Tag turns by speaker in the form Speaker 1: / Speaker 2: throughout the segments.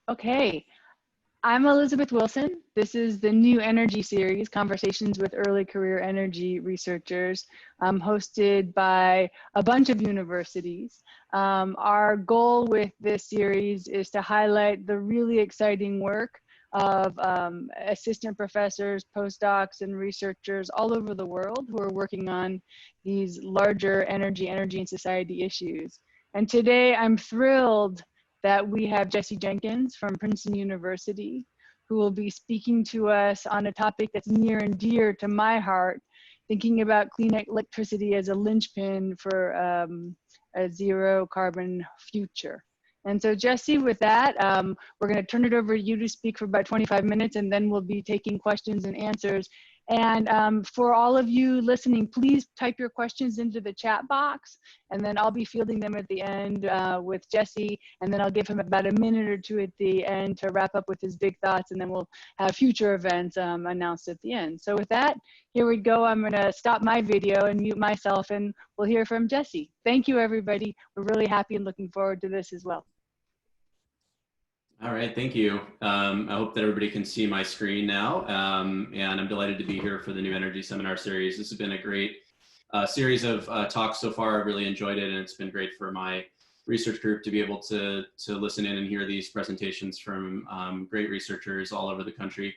Speaker 1: Okay, I'm Elizabeth Wilson. This is the New Energy series, Conversations with Early Career Energy Researchers, hosted by a bunch of universities. Our goal with this series is to highlight the really exciting work of assistant professors, postdocs, and researchers all over the world who are working on these larger energy and society issues. And today I'm thrilled that we have Jesse Jenkins from Princeton University, who will be speaking to us on a topic that's near and dear to my heart, thinking about clean electricity as a linchpin for a zero carbon future. And so Jesse, with that, we're gonna turn it over to you to speak for about 25 minutes, and then we'll be taking questions and answers. And for all of you listening, please type your questions into the chat box, and then I'll be fielding them at the end with Jesse, and then I'll give him about a minute or two at the end to wrap up with his big thoughts, and then we'll have future events announced at the end. So with that, here we go. I'm gonna stop my video and mute myself, and we'll hear from Jesse. Thank you, everybody. We're really happy and looking forward to this as well.
Speaker 2: All right, thank you. I hope that everybody can see my screen now, and I'm delighted to be here for the New Energy Seminar Series. This has been a great series of talks so far. I've really enjoyed it, and it's been great for my research group to be able to listen in and hear these presentations from great researchers all over the country.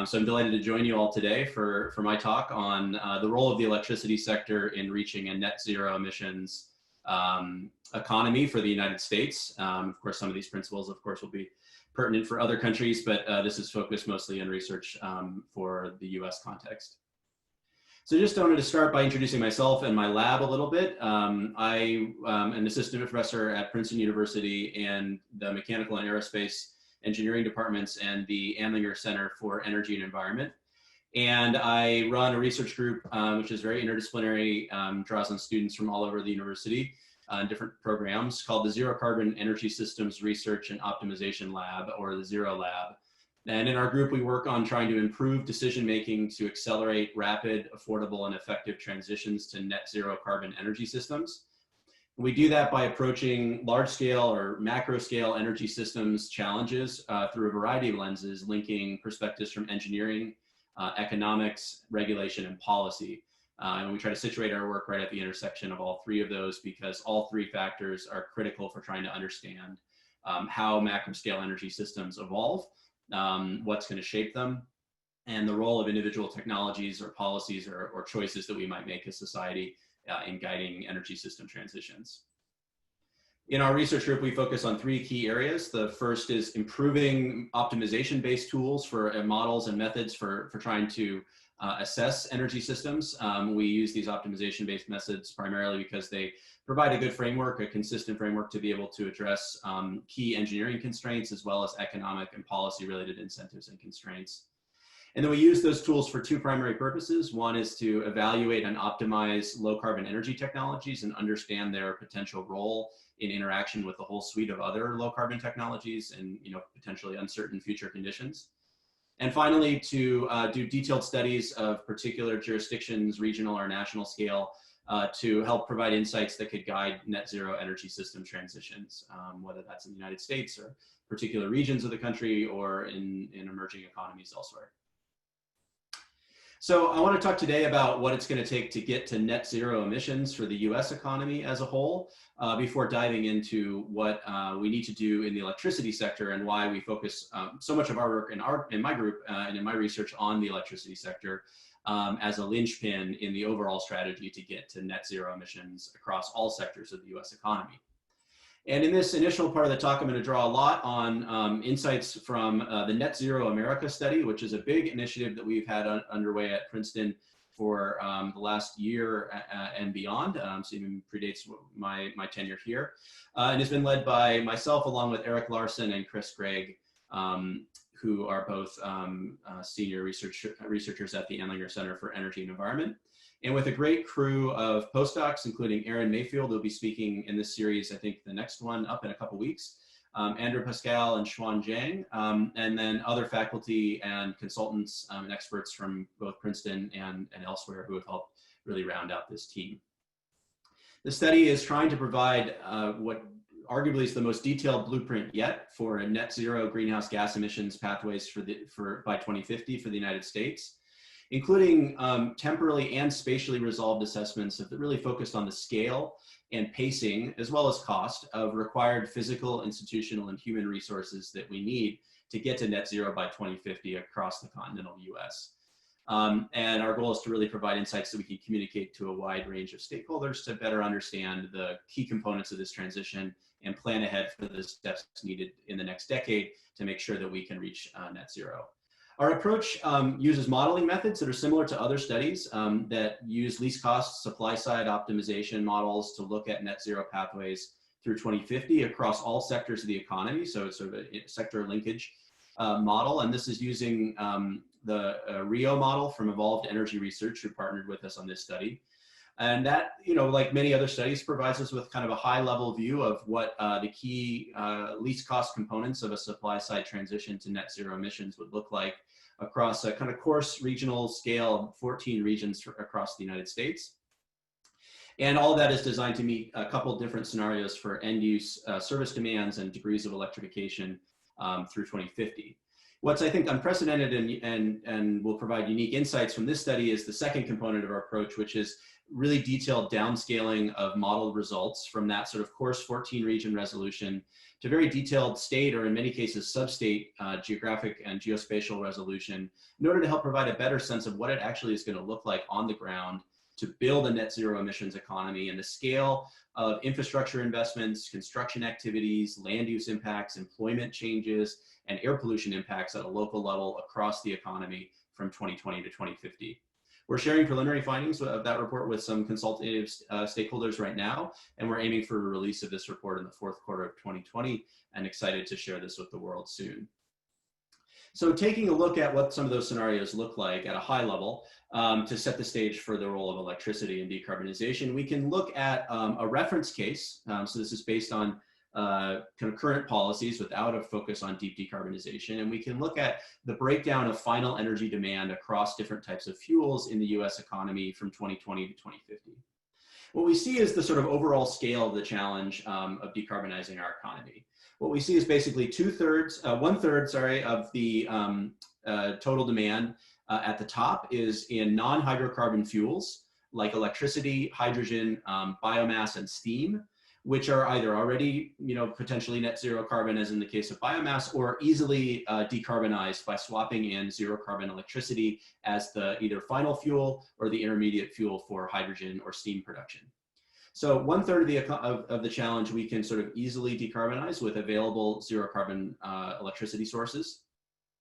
Speaker 2: So I'm delighted to join you all today for my talk on the role of the electricity sector in reaching a net zero emissions economy for the United States. Of course, some of these principles, of course, will be pertinent for other countries, but this is focused mostly on research for the US context. So just wanted to start by introducing myself and my lab a little bit. I am an assistant professor at Princeton University in the Mechanical and Aerospace Engineering departments and the Andlinger Center for Energy and Environment. And I run a research group, which is very interdisciplinary, draws on students from all over the university in different programs, called the Zero Carbon Energy Systems Research and Optimization Lab, or the XERO Lab. And in our group, we work on trying to improve decision-making to accelerate rapid, affordable, and effective transitions to net zero carbon energy systems. We do that by approaching large-scale or macro-scale energy systems challenges through a variety of lenses, linking perspectives from engineering, economics, regulation, and policy. And we try to situate our work right at the intersection of all three of those, because all three factors are critical for trying to understand how macro-scale energy systems evolve, what's going to shape them, and the role of individual technologies or policies or choices that we might make as society in guiding energy system transitions. In our research group, we focus on three key areas. The first is improving optimization-based tools for models and methods for trying to assess energy systems. We use these optimization-based methods primarily because they provide a good framework, a consistent framework to be able to address key engineering constraints as well as economic and policy-related incentives and constraints. And then we use those tools for two primary purposes. One is to evaluate and optimize low-carbon energy technologies and understand their potential role in interaction with the whole suite of other low-carbon technologies and potentially uncertain future conditions. And finally, to do detailed studies of particular jurisdictions, regional or national scale, to help provide insights that could guide net zero energy system transitions, whether that's in the United States or particular regions of the country or in emerging economies elsewhere. So I want to talk today about what it's going to take to get to net zero emissions for the US economy as a whole, before diving into what we need to do in the electricity sector and why we focus so much of our work in my group and in my research on the electricity sector as a linchpin in the overall strategy to get to net zero emissions across all sectors of the US economy. And in this initial part of the talk, I'm going to draw a lot on insights from the NetZero America study, which is a big initiative that we've had underway at Princeton for the last year and beyond, so even predates my tenure here. And it's been led by myself along with Eric Larson and Chris Gregg, who are both senior researchers at the Andlinger Center for Energy and Environment. And with a great crew of postdocs, including Aaron Mayfield, who'll be speaking in this series, I think the next one up in a couple weeks, Andrew Pascal and Xuan Zhang, and then other faculty and consultants and experts from both Princeton and elsewhere who have helped really round out this team. The study is trying to provide what arguably is the most detailed blueprint yet for a net zero greenhouse gas emissions pathways by 2050 for the United States, including temporally and spatially resolved assessments that really focused on the scale and pacing, as well as cost, of required physical, institutional, and human resources that we need to get to net zero by 2050 across the continental US. And our goal is to really provide insights that we can communicate to a wide range of stakeholders to better understand the key components of this transition and plan ahead for the steps needed in the next decade to make sure that we can reach net zero. Our approach uses modeling methods that are similar to other studies that use least cost supply side optimization models to look at net zero pathways through 2050 across all sectors of the economy. So it's sort of a sector linkage model. And this is using the RIO model from Evolved Energy Research, who partnered with us on this study. And that, like many other studies, provides us with kind of a high level view of what the key least cost components of a supply side transition to net zero emissions would look like across a kind of coarse regional scale, 14 regions across the United States. And all of that is designed to meet a couple different scenarios for end use service demands and degrees of electrification through 2050. What's, I think, unprecedented and will provide unique insights from this study is the second component of our approach, which is really detailed downscaling of modeled results from that sort of coarse 14 region resolution to very detailed state, or in many cases sub-state geographic and geospatial resolution, in order to help provide a better sense of what it actually is going to look like on the ground to build a net zero emissions economy and the scale of infrastructure investments, construction activities, land use impacts, employment changes, and air pollution impacts at a local level across the economy from 2020 to 2050. We're sharing preliminary findings of that report with some consultative stakeholders right now, and we're aiming for a release of this report in the fourth quarter of 2020, and excited to share this with the world soon. So taking a look at what some of those scenarios look like at a high level to set the stage for the role of electricity in decarbonization, we can look at a reference case. So this is based on kind of current policies without a focus on deep decarbonization. And we can look at the breakdown of final energy demand across different types of fuels in the US economy from 2020 to 2050. What we see is the sort of overall scale of the challenge of decarbonizing our economy. What we see is basically one third of the total demand at the top is in non-hydrocarbon fuels like electricity, hydrogen, biomass, and steam, which are either already, potentially net zero carbon, as in the case of biomass, or easily decarbonized by swapping in zero carbon electricity as the either final fuel or the intermediate fuel for hydrogen or steam production. So 1/3 of the challenge we can sort of easily decarbonize with available zero carbon electricity sources.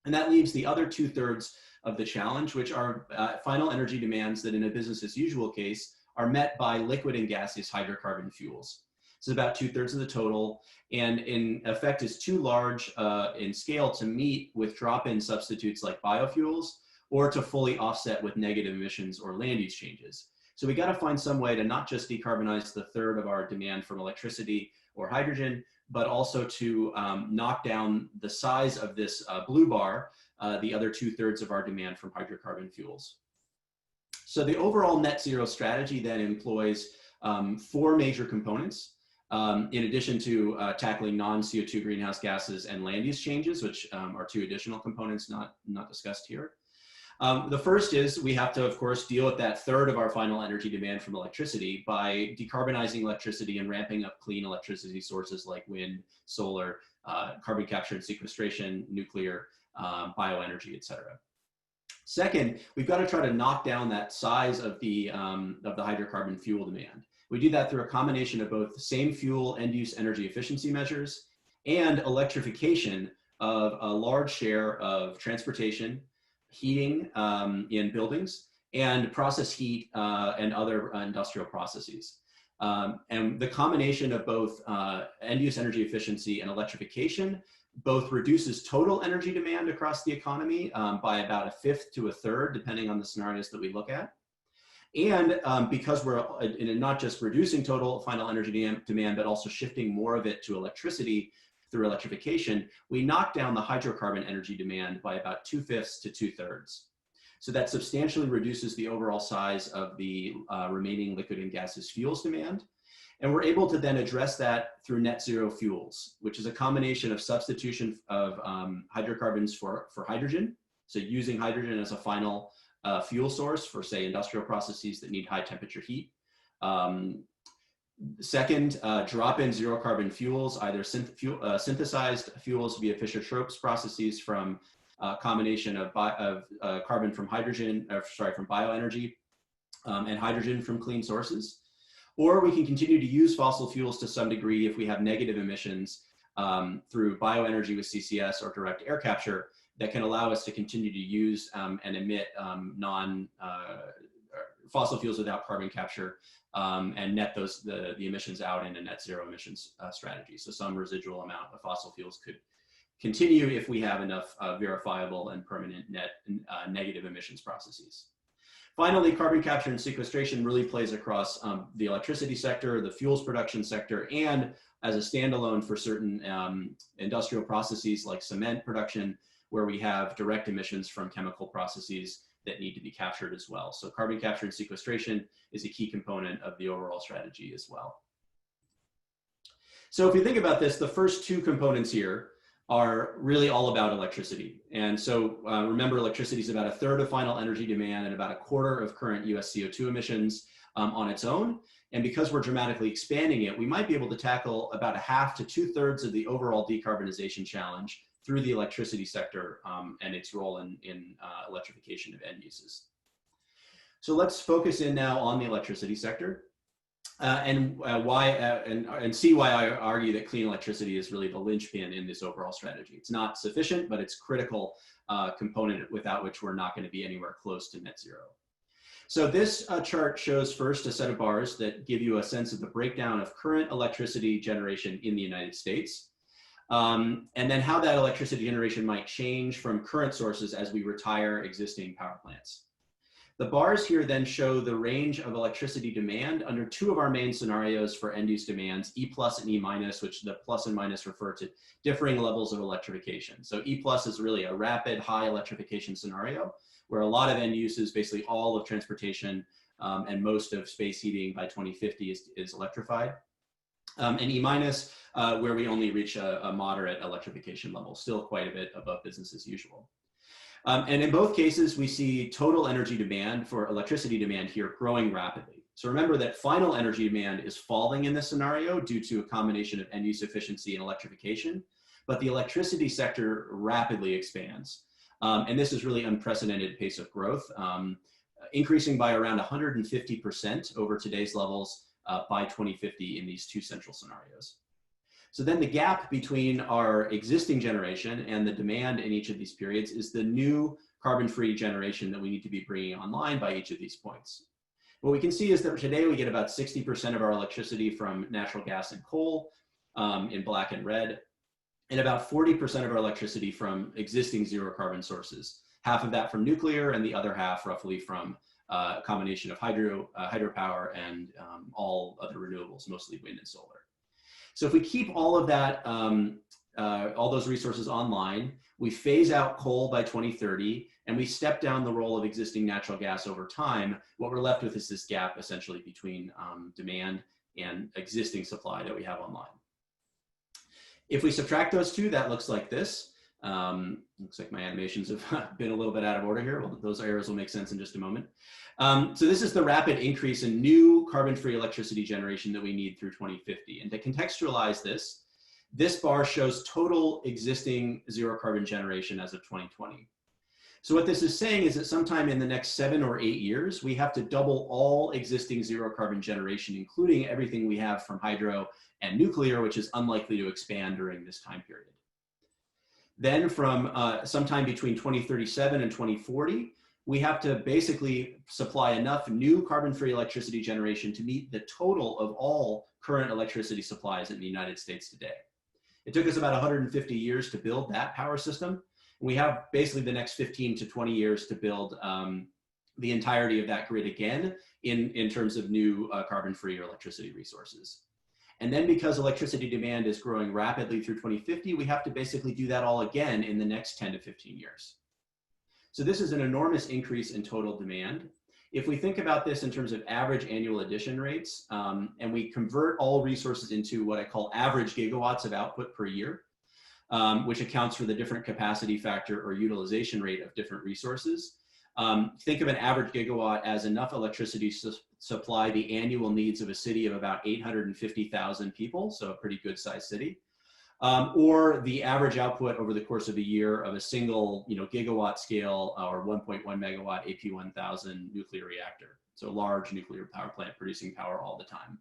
Speaker 2: And that leaves the other 2/3 of the challenge, which are final energy demands that in a business as usual case are met by liquid and gaseous hydrocarbon fuels. So about 2/3 of the total, and in effect is too large in scale to meet with drop-in substitutes like biofuels, or to fully offset with negative emissions or land use changes. So we got to find some way to not just decarbonize the third of our demand from electricity or hydrogen, but also to knock down the size of this blue bar, the other 2/3 of our demand from hydrocarbon fuels. So the overall net zero strategy then employs 4 major components. In addition to tackling non-CO2 greenhouse gases and land use changes, which are 2 additional components not discussed here. The first is we have to, of course, deal with that third of our final energy demand from electricity by decarbonizing electricity and ramping up clean electricity sources like wind, solar, carbon capture and sequestration, nuclear, bioenergy, et cetera. Second, we've got to try to knock down that size of the hydrocarbon fuel demand. We do that through a combination of both the same fuel end-use energy efficiency measures and electrification of a large share of transportation, heating in buildings, and process heat and other industrial processes. And the combination of both end-use energy efficiency and electrification both reduces total energy demand across the economy by about 1/5 to 1/3, depending on the scenarios that we look at. And because we're not just reducing total final energy demand, but also shifting more of it to electricity through electrification, we knock down the hydrocarbon energy demand by about 2/5 to 2/3. So that substantially reduces the overall size of the remaining liquid and gaseous fuels demand. And we're able to then address that through net zero fuels, which is a combination of substitution of hydrocarbons for hydrogen. So using hydrogen as a final fuel source for, say, industrial processes that need high temperature heat. Second, drop-in zero carbon fuels, either synthesized fuels via Fischer-Tropsch processes from a combination of carbon from hydrogen, from bioenergy and hydrogen from clean sources. Or we can continue to use fossil fuels to some degree if we have negative emissions through bioenergy with CCS or direct air capture that can allow us to continue to use and emit fossil fuels without carbon capture and net the emissions out in a net zero emissions strategy. So some residual amount of fossil fuels could continue if we have enough verifiable and permanent net negative emissions processes. Finally, carbon capture and sequestration really plays across the electricity sector, the fuels production sector, and as a standalone for certain industrial processes like cement production, where we have direct emissions from chemical processes that need to be captured as well. So carbon capture and sequestration is a key component of the overall strategy as well. So if you think about this, the first two components here are really all about electricity. And so remember, electricity is about 1/3 of final energy demand and about 1/4 of current US CO2 emissions on its own. And because we're dramatically expanding it, we might be able to tackle about 1/2 to 2/3 of the overall decarbonization challenge through the electricity sector and its role in electrification of end uses. So let's focus in now on the electricity sector. And see why I argue that clean electricity is really the linchpin in this overall strategy. It's not sufficient, but it's critical component without which we're not going to be anywhere close to net zero. So this chart shows first a set of bars that give you a sense of the breakdown of current electricity generation in the United States, and then how that electricity generation might change from current sources as we retire existing power plants. The bars here then show the range of electricity demand under two of our main scenarios for end-use demands, E+ and E-, which the plus and minus refer to differing levels of electrification. So E+ is really a rapid, high electrification scenario, where a lot of end uses, basically all of transportation and most of space heating by 2050 is electrified. And E-, where we only reach a moderate electrification level, still quite a bit above business as usual. And in both cases, we see total energy demand for electricity demand here growing rapidly. So remember that final energy demand is falling in this scenario due to a combination of end use efficiency and electrification, but the electricity sector rapidly expands. And this is really unprecedented pace of growth, increasing by around 150% over today's levels by 2050 in these two central scenarios. So then the gap between our existing generation and the demand in each of these periods is the new carbon-free generation that we need to be bringing online by each of these points. What we can see is that today we get about 60% of our electricity from natural gas and coal in black and red, and about 40% of our electricity from existing zero carbon sources. Half of that from nuclear and the other half roughly from a combination of hydropower and all other renewables, mostly wind and solar. So if we keep all of that, all those resources online, we phase out coal by 2030, and we step down the role of existing natural gas over time, what we're left with is this gap essentially between demand and existing supply that we have online. If we subtract those two, that looks like this. Looks like my animations have been a little bit out of order here. Well, those arrows will make sense in just a moment. So this is the rapid increase in new carbon-free electricity generation that we need through 2050. And to contextualize this, this bar shows total existing zero carbon generation as of 2020. So what this is saying is that sometime in the next 7 or 8 years, we have to double all existing zero carbon generation, including everything we have from hydro and nuclear, which is unlikely to expand during this time period. Then from sometime between 2037 and 2040, we have to basically supply enough new carbon-free electricity generation to meet the total of all current electricity supplies in the United States today. It took us about 150 years to build that power system. We have basically the next 15 to 20 years to build the entirety of that grid again in terms of new carbon-free electricity resources. And then because electricity demand is growing rapidly through 2050, we have to basically do that all again in the next 10 to 15 years. So this is an enormous increase in total demand. If we think about this in terms of average annual addition rates, and we convert all resources into what I call average gigawatts of output per year, which accounts for the different capacity factor or utilization rate of different resources. Think of an average gigawatt as enough electricity to supply the annual needs of a city of about 850,000 people, so a pretty good sized city. Or the average output over the course of a year of a single gigawatt scale or 1.1 megawatt AP1000 nuclear reactor. So a large nuclear power plant producing power all the time.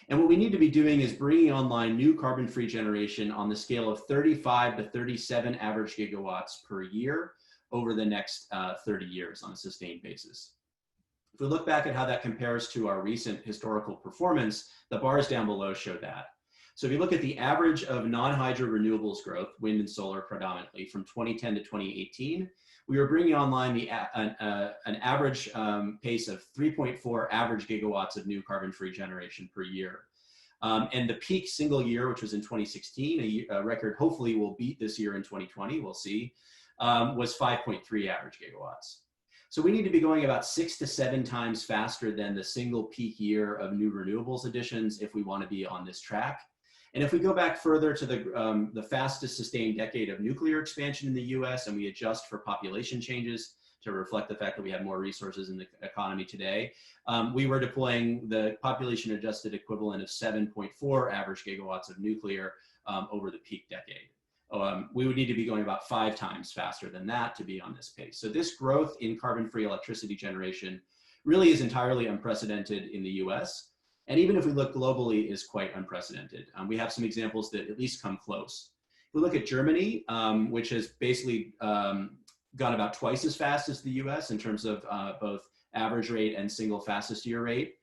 Speaker 2: And what we need to be doing is bringing online new carbon-free generation on the scale of 35 to 37 average gigawatts per year over the next 30 years on a sustained basis. If we look back at how that compares to our recent historical performance, the bars down below show that. So if you look at the average of non-hydro renewables growth, wind and solar predominantly, from 2010 to 2018, we were bringing online an average pace of 3.4 average gigawatts of new carbon-free generation per year. And the peak single year, which was in 2016, a record hopefully we'll beat this year in 2020, we'll see, was 5.3 average gigawatts. So we need to be going about 6 to 7 times faster than the single peak year of new renewables additions if we want to be on this track. And if we go back further to the fastest sustained decade of nuclear expansion in the US and we adjust for population changes to reflect the fact that we have more resources in the economy today, we were deploying the population adjusted equivalent of 7.4 average gigawatts of nuclear over the peak decade. We would need to be going about 5 times faster than that to be on this pace. So this growth in carbon-free electricity generation really is entirely unprecedented in the US. And even if we look globally, is quite unprecedented. We have some examples that at least come close. If we look at Germany, which has basically gone about twice as fast as the US in terms of both average rate and single fastest year rate,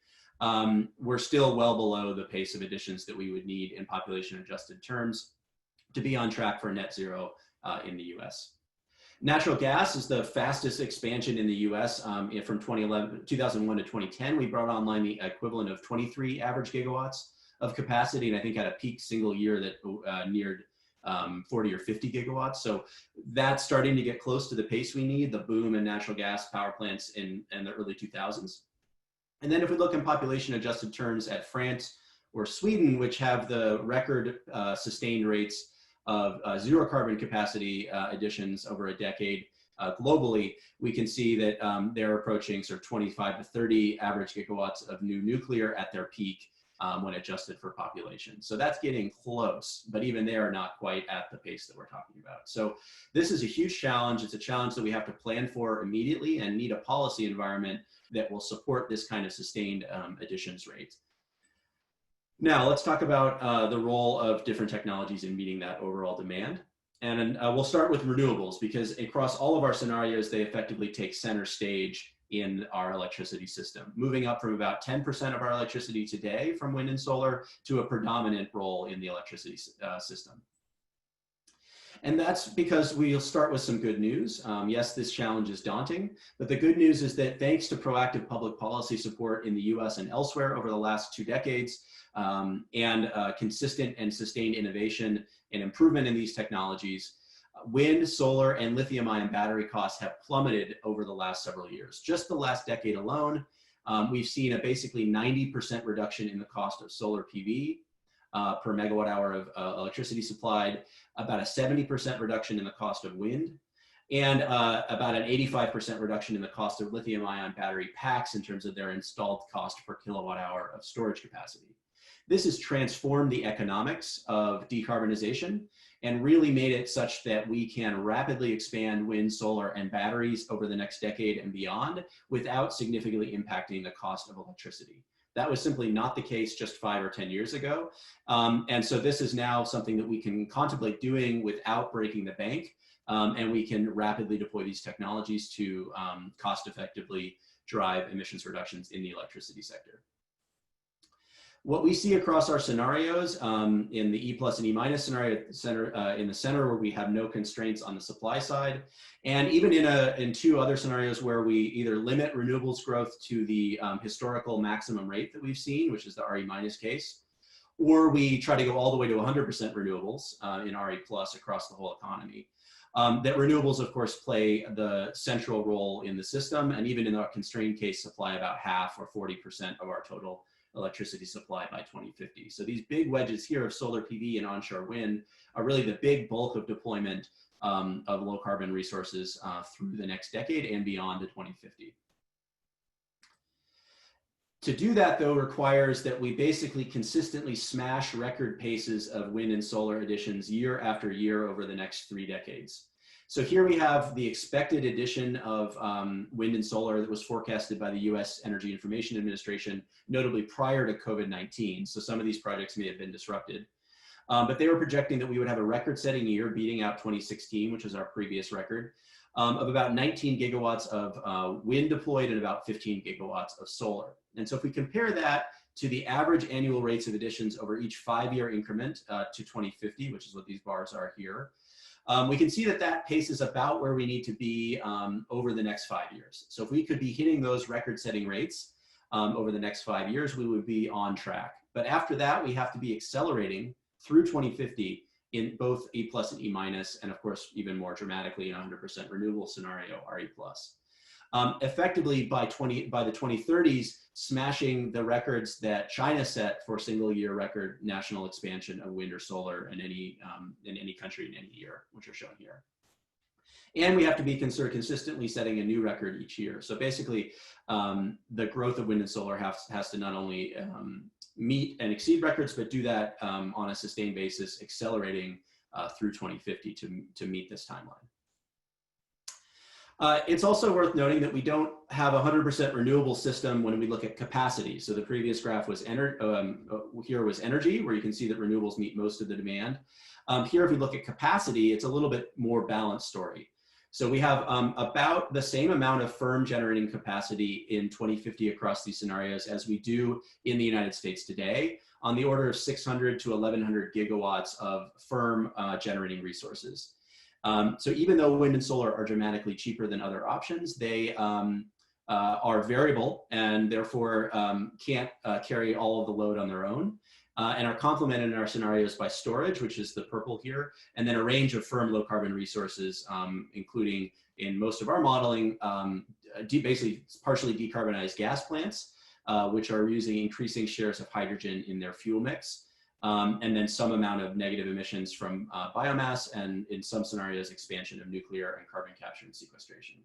Speaker 2: we're still well below the pace of additions that we would need in population adjusted terms to be on track for net zero in the US. Natural gas is the fastest expansion in the US from 2001 to 2010. We brought online the equivalent of 23 average gigawatts of capacity, and I think had a peak single year that neared 40 or 50 gigawatts. So that's starting to get close to the pace we need, the boom in natural gas power plants in the early 2000s. And then if we look in population adjusted terms at France or Sweden, which have the record sustained rates of zero carbon capacity additions over a decade globally, we can see that they're approaching sort of 25 to 30 average gigawatts of new nuclear at their peak when adjusted for population. So that's getting close, but even they are not quite at the pace that we're talking about. So this is a huge challenge. It's a challenge that we have to plan for immediately and need a policy environment that will support this kind of sustained additions rate. Now let's talk about the role of different technologies in meeting that overall demand. And we'll start with renewables because across all of our scenarios, they effectively take center stage in our electricity system, moving up from about 10% of our electricity today from wind and solar to a predominant role in the electricity system. And that's because we'll start with some good news. Yes, this challenge is daunting, but the good news is that thanks to proactive public policy support in the US and elsewhere over the last 2 decades, and consistent and sustained innovation and improvement in these technologies, wind, solar, and lithium-ion battery costs have plummeted over the last several years. Just the last decade alone, we've seen a basically 90% reduction in the cost of solar PV per megawatt hour of electricity supplied, about a 70% reduction in the cost of wind, and about an 85% reduction in the cost of lithium-ion battery packs in terms of their installed cost per kilowatt hour of storage capacity. This has transformed the economics of decarbonization and really made it such that we can rapidly expand wind, solar, and batteries over the next decade and beyond without significantly impacting the cost of electricity. That was simply not the case just 5 or 10 years ago. And so this is now something that we can contemplate doing without breaking the bank. And we can rapidly deploy these technologies to cost effectively drive emissions reductions in the electricity sector. What we see across our scenarios in the E+ and E- scenario in the center where we have no constraints on the supply side, and even in 2 other scenarios where we either limit renewables growth to the historical maximum rate that we've seen, which is the RE- case, or we try to go all the way to 100% renewables in RE+ across the whole economy. that renewables, of course, play the central role in the system, and even in our constrained case, supply about half or 40% of our total electricity supply by 2050. So these big wedges here of solar PV and onshore wind are really the big bulk of deployment of low carbon resources through the next decade and beyond to 2050. To do that, though, requires that we basically consistently smash record paces of wind and solar additions year after year over the next 3 decades. So here we have the expected addition of wind and solar that was forecasted by the US Energy Information Administration, notably prior to COVID-19. So some of these projects may have been disrupted. But they were projecting that we would have a record-setting year, beating out 2016, which was our previous record, of about 19 gigawatts of wind deployed and about 15 gigawatts of solar. And so if we compare that to the average annual rates of additions over each 5-year increment to 2050, which is what these bars are here, we can see that that pace is about where we need to be over the next 5 years. So if we could be hitting those record-setting rates over the next 5 years, we would be on track. But after that, we have to be accelerating through 2050 in both E+ and E-, and of course, even more dramatically in a 100% renewable scenario, RE+. Effectively, by the 2030s, smashing the records that China set for single-year record national expansion of wind or solar in any country in any year, which are shown here. And we have to be consistently setting a new record each year. So basically, the growth of wind and solar has to not only meet and exceed records, but do that on a sustained basis, accelerating through 2050 to meet this timeline. It's also worth noting that we don't have a 100% renewable system when we look at capacity. So the previous graph was here was energy, where you can see that renewables meet most of the demand. Here, if we look at capacity, it's a little bit more balanced story. So we have about the same amount of firm generating capacity in 2050 across these scenarios as we do in the United States today, on the order of 600 to 1,100 gigawatts of firm generating resources. So even though wind and solar are dramatically cheaper than other options, they are variable and therefore can't carry all of the load on their own, and are complemented in our scenarios by storage, which is the purple here, and then a range of firm low carbon resources, including in most of our modeling, basically partially decarbonized gas plants, which are using increasing shares of hydrogen in their fuel mix. And then some amount of negative emissions from biomass, and in some scenarios, expansion of nuclear and carbon capture and sequestration.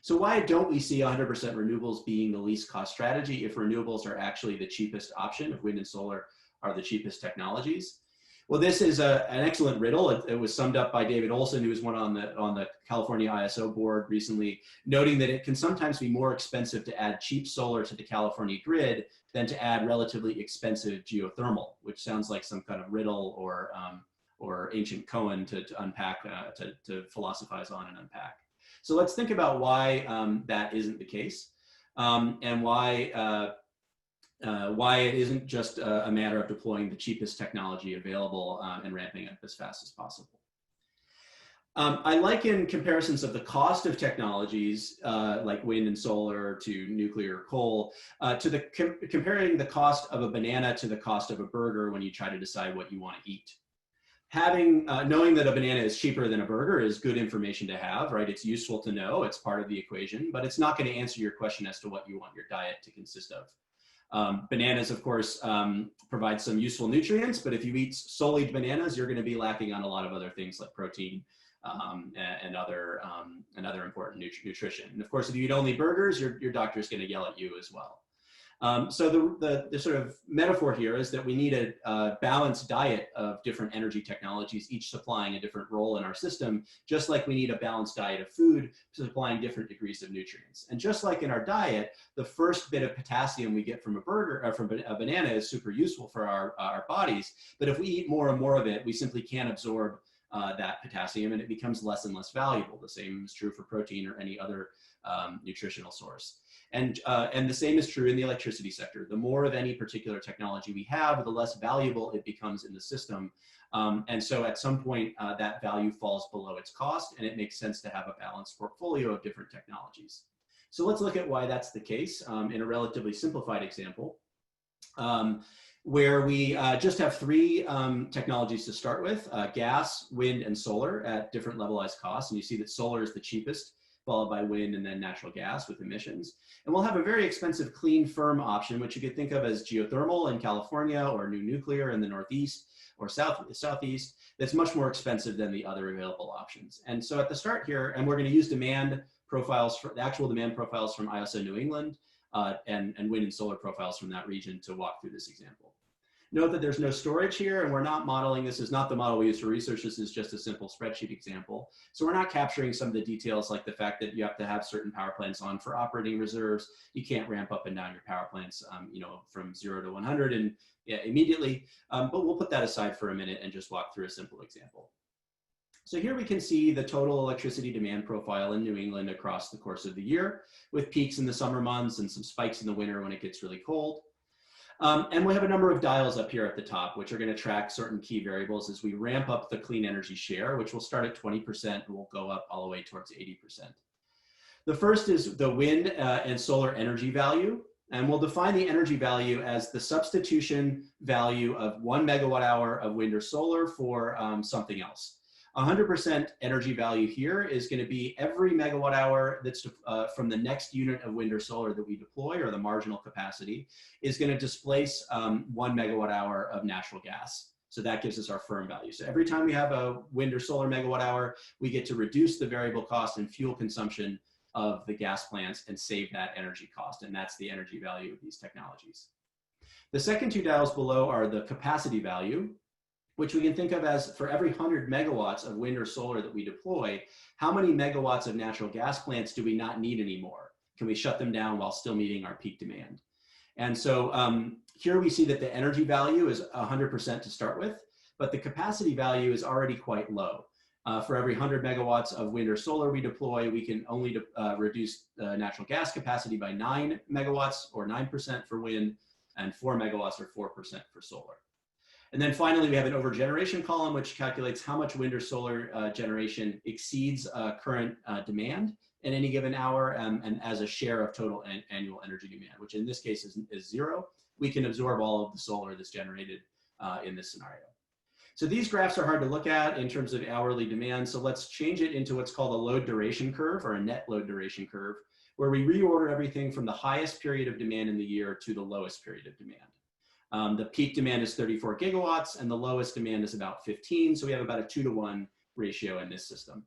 Speaker 2: So why don't we see 100% renewables being the least cost strategy if renewables are actually the cheapest option, if wind and solar are the cheapest technologies? Well, this is an excellent riddle. It was summed up by David Olson, who was one on the California ISO board recently, noting that it can sometimes be more expensive to add cheap solar to the California grid than to add relatively expensive geothermal, which sounds like some kind of riddle or ancient koan to unpack, to philosophize on and unpack. So let's think about why that isn't the case, and why it isn't just a matter of deploying the cheapest technology available and ramping up as fast as possible. I liken comparisons of the cost of technologies like wind and solar to nuclear or coal to comparing the cost of a banana to the cost of a burger when you try to decide what you want to eat. Knowing that a banana is cheaper than a burger is good information to have, right? It's useful to know, it's part of the equation, but it's not going to answer your question as to what you want your diet to consist of. Bananas, of course, provide some useful nutrients, but if you eat solely bananas, you're going to be lacking on a lot of other things like protein and other important nutrition. And of course, if you eat only burgers, your doctor is going to yell at you as well. So the sort of metaphor here is that we need a balanced diet of different energy technologies, each supplying a different role in our system, just like we need a balanced diet of food supplying different degrees of nutrients. And just like in our diet, the first bit of potassium we get from a burger or from a banana is super useful for our bodies. But if we eat more and more of it, we simply can't absorb that potassium, and it becomes less and less valuable. The same is true for protein or any other nutritional source. And the same is true in the electricity sector. The more of any particular technology we have, the less valuable it becomes in the system. And so at some point, that value falls below its cost, and it makes sense to have a balanced portfolio of different technologies. So let's look at why that's the case in a relatively simplified example. where we just have three technologies to start with, gas, wind, and solar at different levelized costs. And you see that solar is the cheapest, followed by wind and then natural gas with emissions. And we'll have a very expensive clean firm option, which you could think of as geothermal in California or new nuclear in the Northeast or Southeast, that's much more expensive than the other available options. And so at the start here, and we're gonna use demand profiles, for the actual demand profiles from ISO New England and wind and solar profiles from that region to walk through this example. Note that there's no storage here, and we're not modeling, this is not the model we use for research, this is just a simple spreadsheet example. So we're not capturing some of the details like the fact that you have to have certain power plants on for operating reserves. You can't ramp up and down your power plants you know, from 0 to 100 and immediately, but we'll put that aside for a minute and just walk through a simple example. So here we can see the total electricity demand profile in New England across the course of the year, with peaks in the summer months and some spikes in the winter when it gets really cold. And we have a number of dials up here at the top, which are going to track certain key variables as we ramp up the clean energy share, which will start at 20% and will go up all the way towards 80%. The first is the wind and solar energy value. And we'll define the energy value as the substitution value of 1 megawatt hour of wind or solar for something else. 100% energy value here is going to be every megawatt hour that's from the next unit of wind or solar that we deploy, or the marginal capacity, is going to displace 1 megawatt hour of natural gas. So that gives us our firm value. So every time we have a wind or solar megawatt hour, we get to reduce the variable cost and fuel consumption of the gas plants and save that energy cost. And that's the energy value of these technologies. The second two dials below are the capacity value, which we can think of as for every 100 megawatts of wind or solar that we deploy, how many megawatts of natural gas plants do we not need anymore? Can we shut them down while still meeting our peak demand? And so here we see that the energy value is 100% to start with, but the capacity value is already quite low. For every 100 megawatts of wind or solar we deploy, we can only reduce natural gas capacity by 9 megawatts, or 9% for wind, and 4 megawatts or 4% for solar. And then finally, we have an overgeneration column, which calculates how much wind or solar generation exceeds current demand in any given hour, and as a share of total annual energy demand, which in this case is 0. We can absorb all of the solar that's generated in this scenario. So these graphs are hard to look at in terms of hourly demand. So let's change it into what's called a load duration curve, or a net load duration curve, where we reorder everything from the highest period of demand in the year to the lowest period of demand. The peak demand is 34 gigawatts and the lowest demand is about 15. So we have about a 2-to-1 ratio in this system.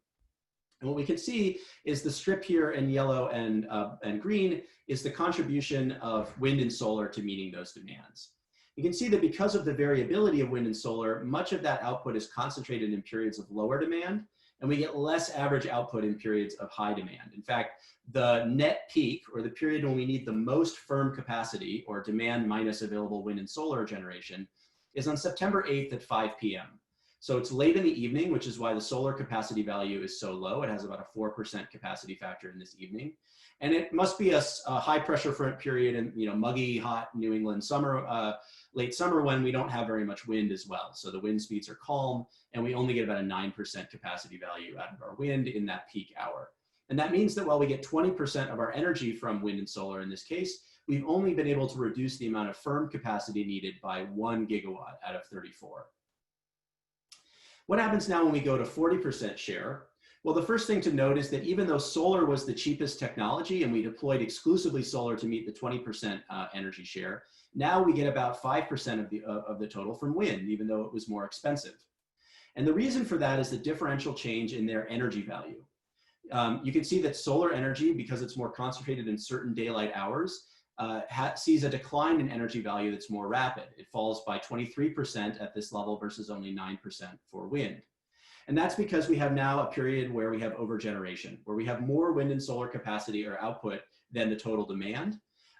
Speaker 2: And what we can see is the strip here in yellow and green is the contribution of wind and solar to meeting those demands. You can see that because of the variability of wind and solar, much of that output is concentrated in periods of lower demand, and we get less average output in periods of high demand. In fact, the net peak, or the period when we need the most firm capacity, or demand minus available wind and solar generation, is on September 8th at 5 p.m. So it's late in the evening, which is why the solar capacity value is so low. It has about a 4% capacity factor in this evening. And it must be a high pressure front period in muggy, hot New England summer, late summer, when we don't have very much wind as well. So the wind speeds are calm, and we only get about a 9% capacity value out of our wind in that peak hour. And that means that while we get 20% of our energy from wind and solar in this case, we've only been able to reduce the amount of firm capacity needed by 1 gigawatt out of 34. What happens now when we go to 40% share? Well, the first thing to note is that even though solar was the cheapest technology and we deployed exclusively solar to meet the 20% energy share, now we get about 5% of the total from wind, even though it was more expensive. And the reason for that is the differential change in their energy value. You can see that solar energy, because it's more concentrated in certain daylight hours, sees a decline in energy value that's more rapid. It falls by 23% at this level versus only 9% for wind. And that's because we have now a period where we have overgeneration, where we have more wind and solar capacity or output than the total demand.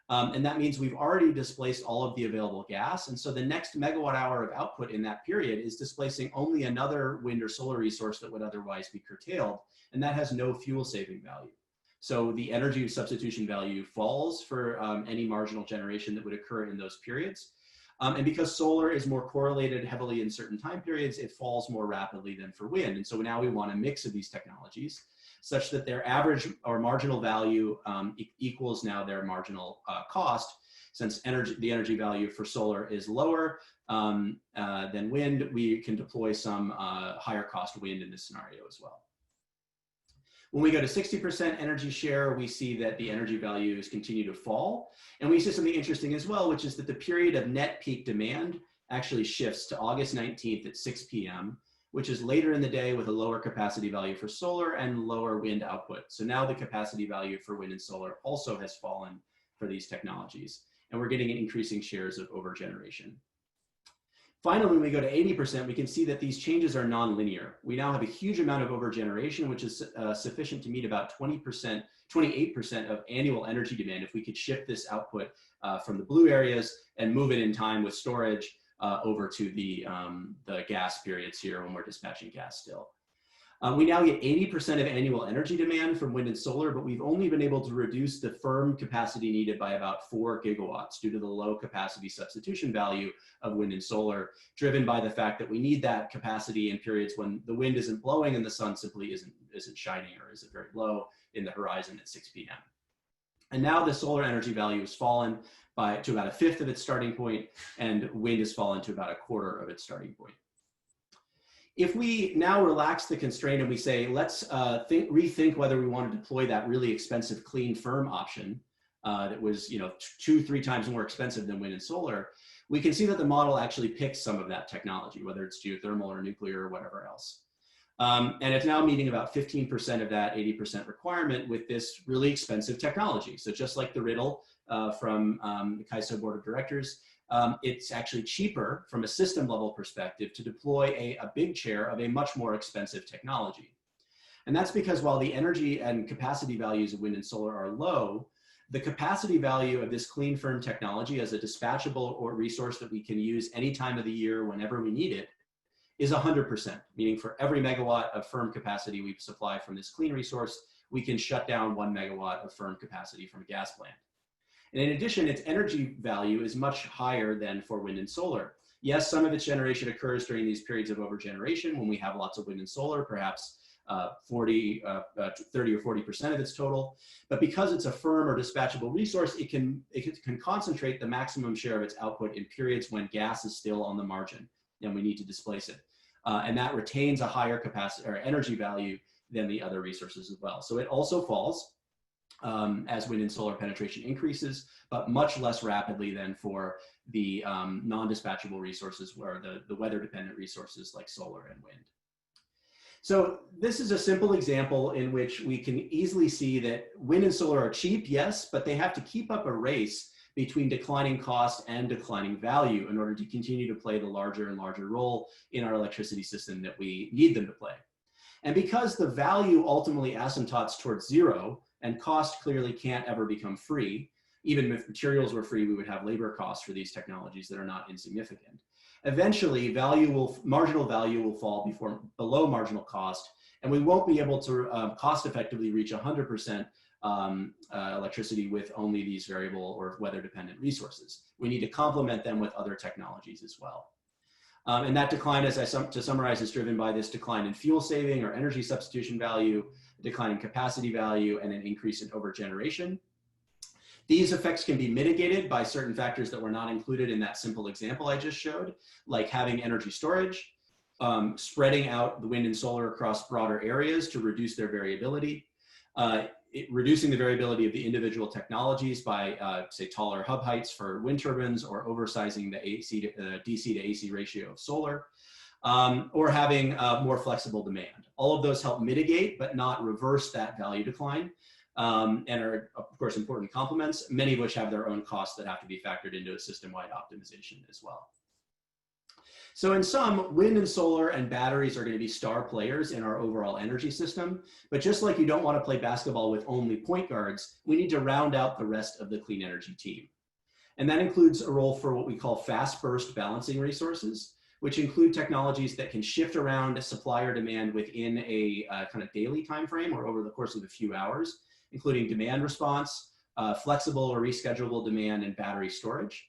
Speaker 2: And that means we've already displaced all of the available gas. And so the next megawatt hour of output in that period is displacing only another wind or solar resource that would otherwise be curtailed. And that has no fuel saving value. So the energy substitution value falls for any marginal generation that would occur in those periods. And because solar is more correlated heavily in certain time periods, it falls more rapidly than for wind. And so now we want a mix of these technologies such that their average or marginal value equals now their marginal cost. since the energy value for solar is lower than wind, we can deploy some higher cost wind in this scenario as well. When we go to 60% energy share, we see that the energy values continue to fall. And we see something interesting as well, which is that the period of net peak demand actually shifts to August 19th at 6 p.m., which is later in the day with a lower capacity value for solar and lower wind output. So now the capacity value for wind and solar also has fallen for these technologies. And we're getting increasing shares of overgeneration. Finally, when we go to 80%, we can see that these changes are nonlinear. We now have a huge amount of overgeneration, which is sufficient to meet about 20%, 28% of annual energy demand if we could shift this output from the blue areas and move it in time with storage over to the gas periods here when we're dispatching gas still. We now get 80% of annual energy demand from wind and solar, but we've only been able to reduce the firm capacity needed by about 4 gigawatts due to the low capacity substitution value of wind and solar, driven by the fact that we need that capacity in periods when the wind isn't blowing and the sun simply isn't shining or isn't very low in the horizon at 6 p.m. And now the solar energy value has fallen to about 1/5 of its starting point, and wind has fallen to about 1/4 of its starting point. If we now relax the constraint and we say, let's rethink whether we want to deploy that really expensive clean firm option that was 2-3 times more expensive than wind and solar, we can see that the model actually picks some of that technology, whether it's geothermal or nuclear or whatever else. And it's now meeting about 15% of that 80% requirement with this really expensive technology. So just like the riddle from the CAISO Board of Directors, it's actually cheaper from a system level perspective to deploy a big share of a much more expensive technology. And that's because while the energy and capacity values of wind and solar are low, the capacity value of this clean firm technology as a dispatchable or resource that we can use any time of the year whenever we need it is 100%, meaning for every megawatt of firm capacity we supply from this clean resource, we can shut down 1 megawatt of firm capacity from a gas plant. And in addition, its energy value is much higher than for wind and solar. Yes, some of its generation occurs during these periods of overgeneration when we have lots of wind and solar, perhaps 30 or 40% of its total. But because it's a firm or dispatchable resource, it can concentrate the maximum share of its output in periods when gas is still on the margin and we need to displace it. And that retains a higher capacity or energy value than the other resources as well. So it also falls as wind and solar penetration increases, but much less rapidly than for the non-dispatchable resources where the weather-dependent resources like solar and wind. So this is a simple example in which we can easily see that wind and solar are cheap, yes, but they have to keep up a race between declining cost and declining value in order to continue to play the larger and larger role in our electricity system that we need them to play. And because the value ultimately asymptotes towards zero, and cost clearly can't ever become free. Even if materials were free, we would have labor costs for these technologies that are not insignificant. Eventually, marginal value will fall below marginal cost, and we won't be able to cost effectively reach 100% electricity with only these variable or weather dependent resources. We need to complement them with other technologies as well. And that decline, to summarize, is driven by this decline in fuel saving or energy substitution value, decline in capacity value, and an increase in overgeneration. These effects can be mitigated by certain factors that were not included in that simple example I just showed, like having energy storage, spreading out the wind and solar across broader areas to reduce their variability, reducing the variability of the individual technologies by, say, taller hub heights for wind turbines or oversizing the DC to AC ratio of solar, or having more flexible demand. All of those help mitigate, but not reverse that value decline, and are, of course, important complements, many of which have their own costs that have to be factored into a system-wide optimization as well. So in sum, wind and solar and batteries are going to be star players in our overall energy system. But just like you don't want to play basketball with only point guards, we need to round out the rest of the clean energy team. And that includes a role for what we call fast burst balancing resources, which include technologies that can shift around supply or demand within a kind of daily time frame or over the course of a few hours, including demand response, flexible or reschedulable demand, and battery storage.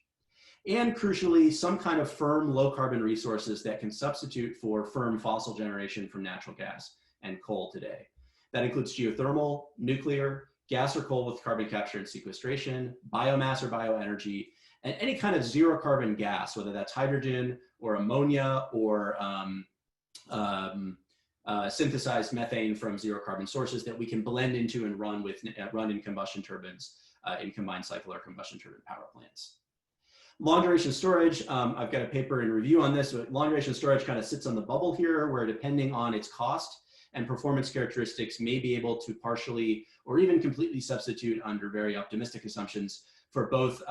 Speaker 2: And crucially, some kind of firm low carbon resources that can substitute for firm fossil generation from natural gas and coal today. That includes geothermal, nuclear, gas or coal with carbon capture and sequestration, biomass or bioenergy, and any kind of zero carbon gas, whether that's hydrogen or ammonia or synthesized methane from zero carbon sources that we can blend into and run in combustion turbines in combined cycle or combustion turbine power plants. Long duration storage, I've got a paper in review on this, but long duration storage kind of sits on the bubble here, where depending on its cost and performance characteristics may be able to partially or even completely substitute under very optimistic assumptions for both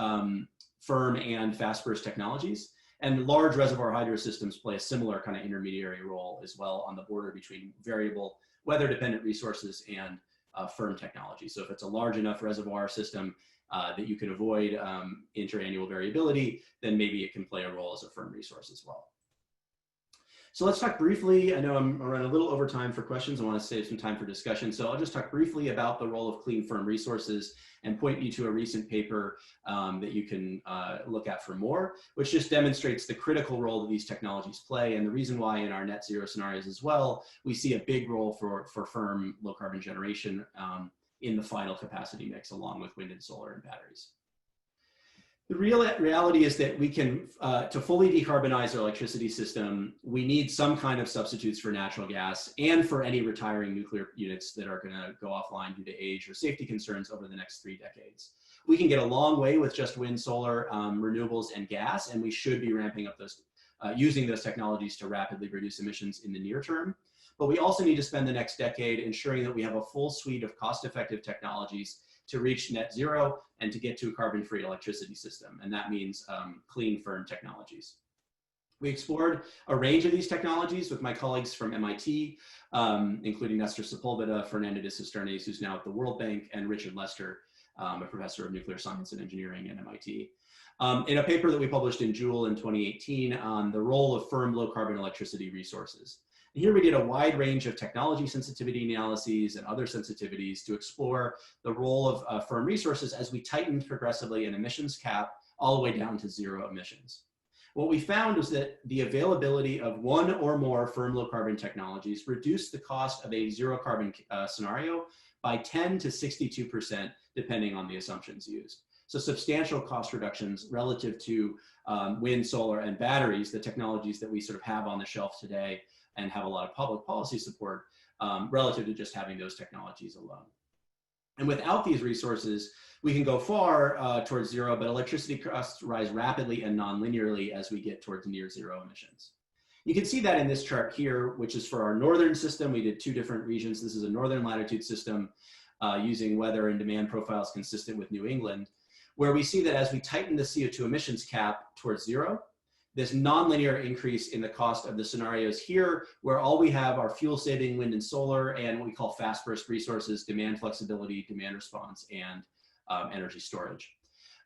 Speaker 2: firm and fast burst technologies. And large reservoir hydro systems play a similar kind of intermediary role as well on the border between variable weather dependent resources and firm technology. So if it's a large enough reservoir system that you can avoid interannual variability, then maybe it can play a role as a firm resource as well. So let's talk briefly. I know I'm running a little over time for questions. I want to save some time for discussion. So I'll just talk briefly about the role of clean firm resources and point you to a recent paper that you can look at for more, which just demonstrates the critical role that these technologies play and the reason why in our net zero scenarios as well, we see a big role for firm low carbon generation in the final capacity mix along with wind and solar and batteries. The reality is that we can, to fully decarbonize our electricity system, we need some kind of substitutes for natural gas and for any retiring nuclear units that are going to go offline due to age or safety concerns over the next 3 decades. We can get a long way with just wind, solar, renewables, and gas, and we should be ramping up those, using those technologies to rapidly reduce emissions in the near term. But we also need to spend the next decade ensuring that we have a full suite of cost-effective technologies to reach net zero and to get to a carbon-free electricity system. And that means clean, firm technologies. We explored a range of these technologies with my colleagues from MIT, including Nestor Sepulveda, Fernando de Cisternes, who's now at the World Bank, and Richard Lester, a professor of nuclear science and engineering at MIT. In a paper that we published in Joule in 2018 on the role of firm low carbon electricity resources. And here we did a wide range of technology sensitivity analyses and other sensitivities to explore the role of firm resources as we tightened progressively an emissions cap all the way down to zero emissions. What we found was that the availability of one or more firm low carbon technologies reduced the cost of a zero carbon scenario by 10 to 62%, depending on the assumptions used. So substantial cost reductions relative to wind, solar, and batteries, the technologies that we sort of have on the shelf today and have a lot of public policy support relative to just having those technologies alone. And without these resources, we can go far towards zero, but electricity costs rise rapidly and non-linearly as we get towards near zero emissions. You can see that in this chart here, which is for our northern system. We did 2 different regions. This is a northern latitude system using weather and demand profiles consistent with New England, where we see that as we tighten the CO2 emissions cap towards zero, this nonlinear increase in the cost of the scenarios here, where all we have are fuel saving wind and solar and what we call fast burst resources, demand flexibility, demand response, and energy storage.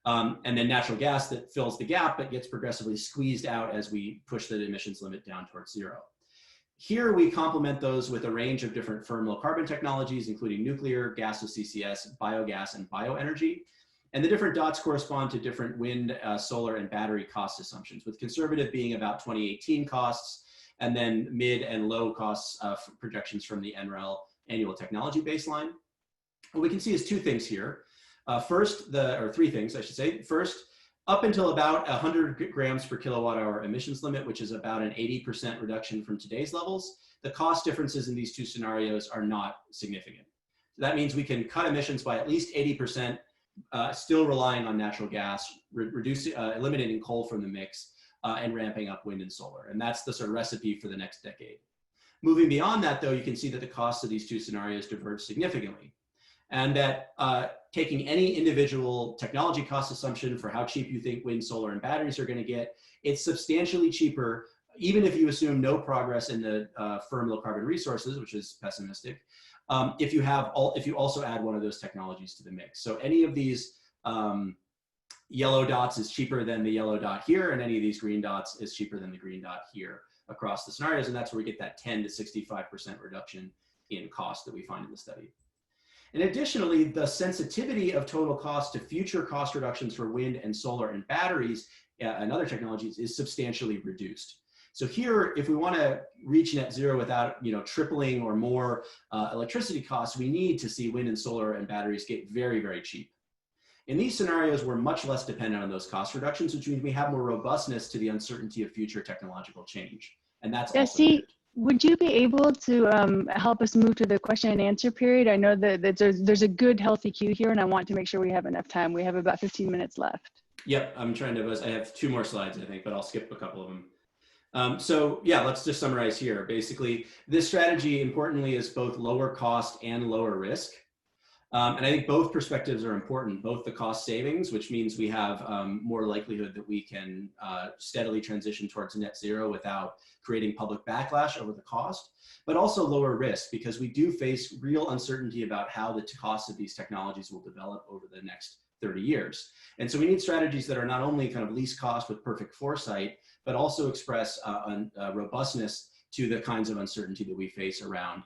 Speaker 2: And then natural gas that fills the gap, but gets progressively squeezed out as we push the emissions limit down towards zero. Here we complement those with a range of different firm low carbon technologies, including nuclear, gas with CCS, biogas, and bioenergy. And the different dots correspond to different wind, solar, and battery cost assumptions, with conservative being about 2018 costs, and then mid and low costs projections from the NREL annual technology baseline. What we can see is 2 things here. First, or 3 things, I should say. First, up until about 100 grams per kilowatt hour emissions limit, which is about an 80% reduction from today's levels, the cost differences in these 2 scenarios are not significant. So that means we can cut emissions by at least 80%, still relying on natural gas, eliminating coal from the mix, and ramping up wind and solar. And that's the sort of recipe for the next decade. Moving beyond that, though, you can see that the costs of these 2 scenarios diverge significantly. And that taking any individual technology cost assumption for how cheap you think wind, solar, and batteries are going to get, it's substantially cheaper, even if you assume no progress in the firm low carbon resources, which is pessimistic, if you also add one of those technologies to the mix. So any of these yellow dots is cheaper than the yellow dot here, and any of these green dots is cheaper than the green dot here across the scenarios, and that's where we get that 10 to 65% reduction in cost that we find in the study. And additionally, the sensitivity of total cost to future cost reductions for wind and solar and batteries and other technologies is substantially reduced. So here, if we want to reach net zero without, tripling or more electricity costs, we need to see wind and solar and batteries get very, very cheap. In these scenarios, we're much less dependent on those cost reductions, which means we have more robustness to the uncertainty of future technological change. And that's also good.
Speaker 1: Would you be able to help us move to the question and answer period? I know that there's a good healthy queue here, and I want to make sure we have enough time. We have about 15 minutes left.
Speaker 2: Yep, I'm trying to, I have 2 more slides, I think, but I'll skip a couple of them. So yeah, let's just summarize here. Basically, this strategy, importantly, is both lower cost and lower risk. And I think both perspectives are important, both the cost savings, which means we have more likelihood that we can steadily transition towards net zero without creating public backlash over the cost, but also lower risk, because we do face real uncertainty about how the cost of these technologies will develop over the next 30 years. And so we need strategies that are not only kind of least cost with perfect foresight, but also express robustness to the kinds of uncertainty that we face around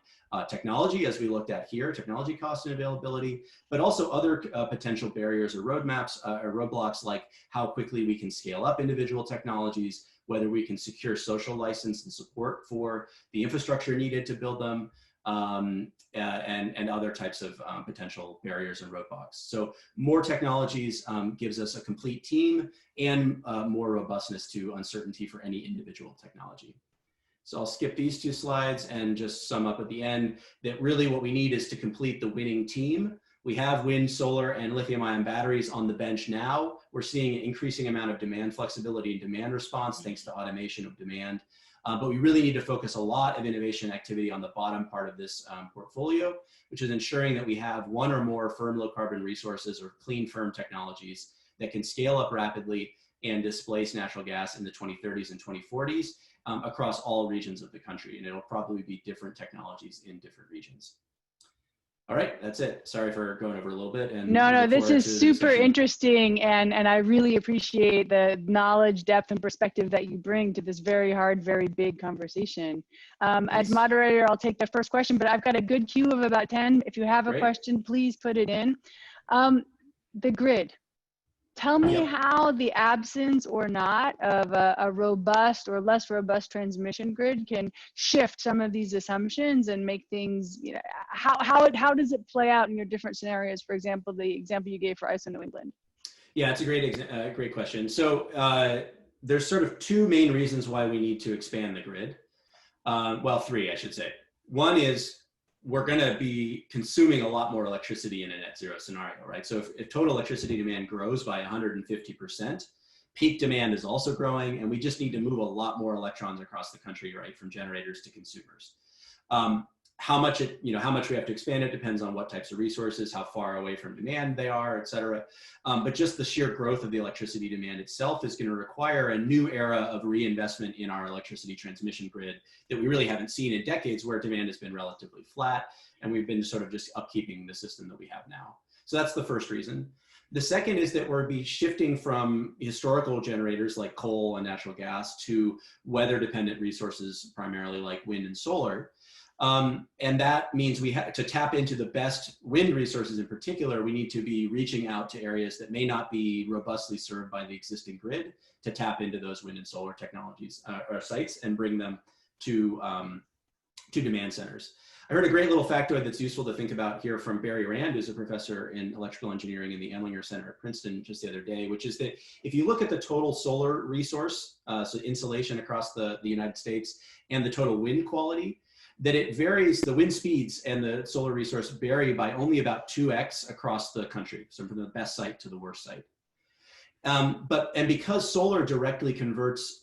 Speaker 2: technology, as we looked at here, technology cost and availability, but also other potential barriers or roadmaps or roadblocks, like how quickly we can scale up individual technologies, whether we can secure social license and support for the infrastructure needed to build them, and other types of potential barriers and roadblocks. So more technologies gives us a complete team and more robustness to uncertainty for any individual technology. So I'll skip these 2 slides and just sum up at the end that really what we need is to complete the winning team. We have wind, solar, and lithium-ion batteries on the bench now. We're seeing an increasing amount of demand flexibility and demand response thanks to automation of demand. But we really need to focus a lot of innovation activity on the bottom part of this portfolio, which is ensuring that we have 1 or more firm low carbon resources or clean firm technologies that can scale up rapidly and displace natural gas in the 2030s and 2040s across all regions of the country. And it'll probably be different technologies in different regions. All right, that's it. Sorry for going over a little bit. And
Speaker 1: no, this is super interesting, and I really appreciate the knowledge, depth, and perspective that you bring to this very hard, very big conversation. As moderator, I'll take the first question, but I've got a good queue of about 10. If you have a question, please put it in. The grid. Tell me how the absence or not of a robust or less robust transmission grid can shift some of these assumptions and make things, how does it play out in your different scenarios? For example, the example you gave for ISO New England.
Speaker 2: Yeah, it's a great question. So there's sort of 2 main reasons why we need to expand the grid. Well, 3, I should say. One is we're going to be consuming a lot more electricity in a net zero scenario, right? So if total electricity demand grows by 150%, peak demand is also growing, and we just need to move a lot more electrons across the country, right, from generators to consumers. How much we have to expand it depends on what types of resources, how far away from demand they are, et cetera. But just the sheer growth of the electricity demand itself is going to require a new era of reinvestment in our electricity transmission grid that we really haven't seen in decades, where demand has been relatively flat, and we've been sort of just upkeeping the system that we have now. So that's the first reason. The second is that we'll be shifting from historical generators like coal and natural gas to weather-dependent resources, primarily like wind and solar. And that means we have to tap into the best wind resources in particular. We need to be reaching out to areas that may not be robustly served by the existing grid to tap into those wind and solar technologies or sites and bring them to demand centers. I heard a great little factoid that's useful to think about here from Barry Rand, who's a professor in electrical engineering in the Emlinger Center at Princeton just the other day, which is that if you look at the total solar resource, so insolation across the United States, and the total wind quality, that it varies, the wind speeds and the solar resource vary by only about 2x across the country, so from the best site to the worst site. And because solar directly converts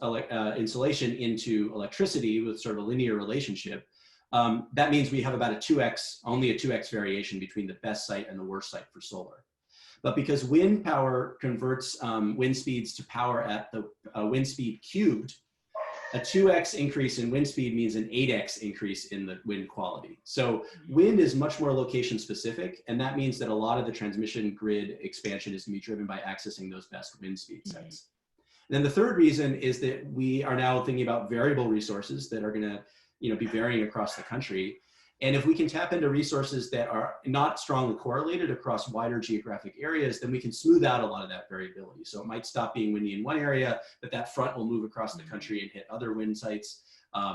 Speaker 2: insolation into electricity with sort of a linear relationship, that means we have about only a 2x variation between the best site and the worst site for solar. But because wind power converts wind speeds to power at the wind speed cubed, a 2x increase in wind speed means an 8x increase in the wind quality. So wind is much more location specific, and that means that a lot of the transmission grid expansion is going to be driven by accessing those best wind speed sites. And then the third reason is that we are now thinking about variable resources that are going to be varying across the country. And if we can tap into resources that are not strongly correlated across wider geographic areas, then we can smooth out a lot of that variability. So it might stop being windy in one area, but that front will move across the country and hit other wind sites.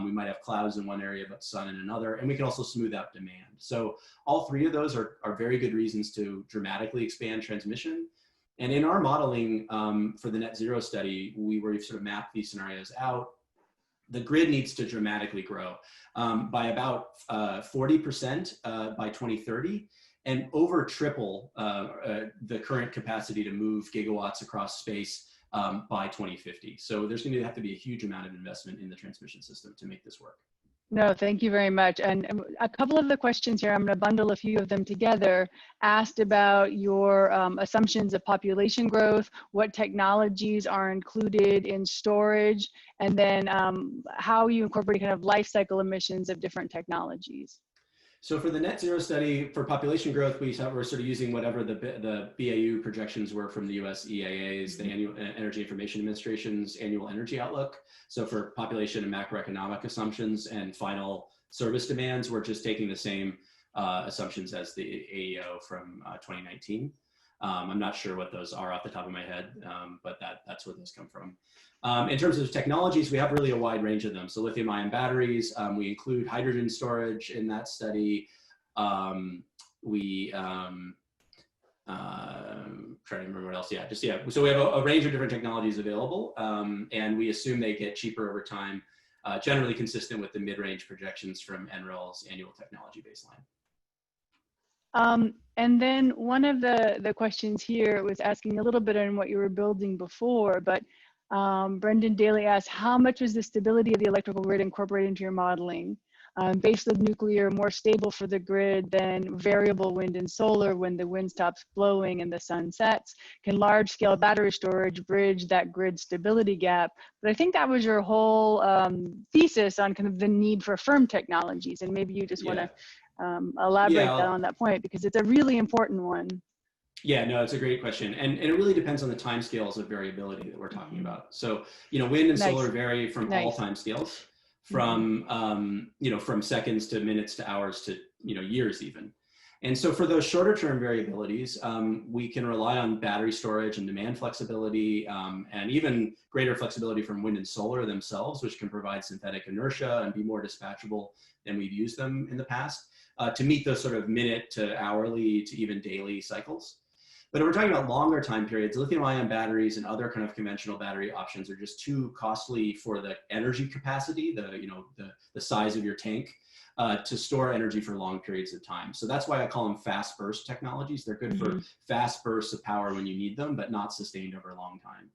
Speaker 2: We might have clouds in one area, but sun in another, and we can also smooth out demand. So all three of those are very good reasons to dramatically expand transmission. And in our modeling for the NetZero study, we've sort of mapped these scenarios out. The grid needs to dramatically grow by about 40% by 2030, and over triple the current capacity to move gigawatts across space by 2050. So there's going to have to be a huge amount of investment in the transmission system to make this work.
Speaker 1: No, thank you very much. And a couple of the questions here, I'm going to bundle a few of them together, asked about your assumptions of population growth, what technologies are included in storage, and then how you incorporate kind of life cycle emissions of different technologies.
Speaker 2: So for the NetZero study, for population growth, we're sort of using whatever the BAU projections were from the US EAA's, the Annual Energy Information Administration's annual energy outlook. So for population and macroeconomic assumptions and final service demands, we're just taking the same assumptions as the AEO from 2019. I'm not sure what those are off the top of my head, but that's where those come from. In terms of technologies, we have really a wide range of them. So lithium-ion batteries, we include hydrogen storage in that study. Trying to remember what else. So we have a range of different technologies available, and we assume they get cheaper over time, generally consistent with the mid-range projections from NREL's annual technology baseline.
Speaker 1: And then one of the questions here was asking a little bit on what you were building before, but Brendan Daly asked, how much was the stability of the electrical grid incorporated into your modeling? Baseload nuclear more stable for the grid than variable wind and solar when the wind stops blowing and the sun sets? Can large scale battery storage bridge that grid stability gap? But I think that was your whole thesis on kind of the need for firm technologies, and maybe you just want to elaborate on that point, because it's a really important one.
Speaker 2: Yeah, no, it's a great question. And it really depends on the timescales of variability that we're talking about. So, wind and solar vary from all timescales, from, from seconds to minutes to hours to, years even. And so for those shorter term variabilities, we can rely on battery storage and demand flexibility, and even greater flexibility from wind and solar themselves, which can provide synthetic inertia and be more dispatchable than we've used them in the past, to meet those sort of minute to hourly to even daily cycles. But if we're talking about longer time periods, lithium-ion batteries and other kind of conventional battery options are just too costly for the energy capacity, the size of your tank, to store energy for long periods of time. So that's why I call them fast burst technologies. They're good for fast bursts of power when you need them, but not sustained over a long time.